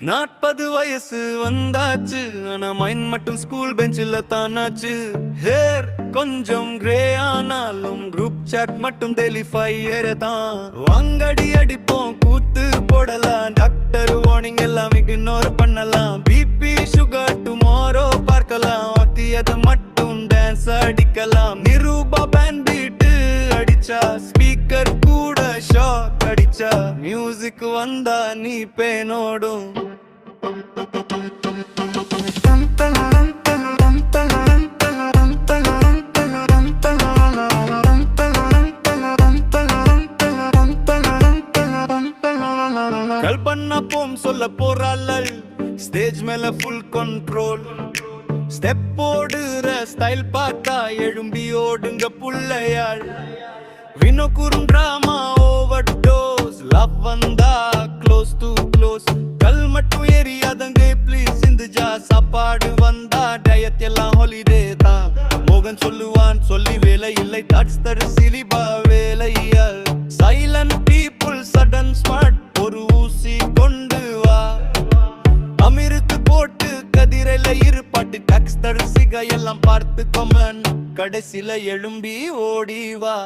40 வயசு வந்தாச்சு, ஆனா மைண்ட் மட்டும் ஸ்கூல் பெஞ்சில் தானாச்சு. ஹேர் கொஞ்சம் கிரே ஆனாலும் குரூப் சாட் மட்டும் டெய்லி 5 தான். வாங்கடி அடிப்போம், கூத்து போடலாம், டாக்டர் வார்னிங் எல்லாம் இக்னோர் பண்ணலாம். பிபி சுகர் டுமாரோ பார்க்கலாம், வாத்தியது மட்டும் டான்ஸ் அடிக்கலாம். நிரூபா பேண்ட் பீட்டு அடிச்சா, ஸ்பீக்கர் கூட ஷாக் அடிச்சா, மியூசிக் வந்தா நீ பேனோடும். கல்பனா போம் சொல்ல போறாள், ஸ்டேஜ் மேல ஃபுல் கண்ட்ரோல். ஸ்டெப் போடுற ஸ்டைல் பார்த்தா எழும்பி ஓடுங்க புள்ளையாள். வினோ குறும் டிராமா ஓவர் டோஸ், லவ் வந்தா க்ளோஸ் டு க்ளோஸ். கல் மட்டும் ஏரியாதங்க ப்ளீஸ் இந்துஜா, சாப்பாடு வந்தா டயட் எல்லாம் ஹாலிடே தான். மோகன் சொல்லுவான் சொல்லி வேலை இல்லை, தாட்ஸ் தரு சிலிபா வேலையா. சைலண்ட் பீப்புள் சடன் ஸ்மார்ட், ஒரு ஊசி கொண்டு வா. அமிர்த்து போட்டு கதிரையில இருப்பாட்டு, டாக்ஸ் தரு சிகா எல்லாம் பார்த்து கொமன், கடைசில எழும்பி ஓடி வா.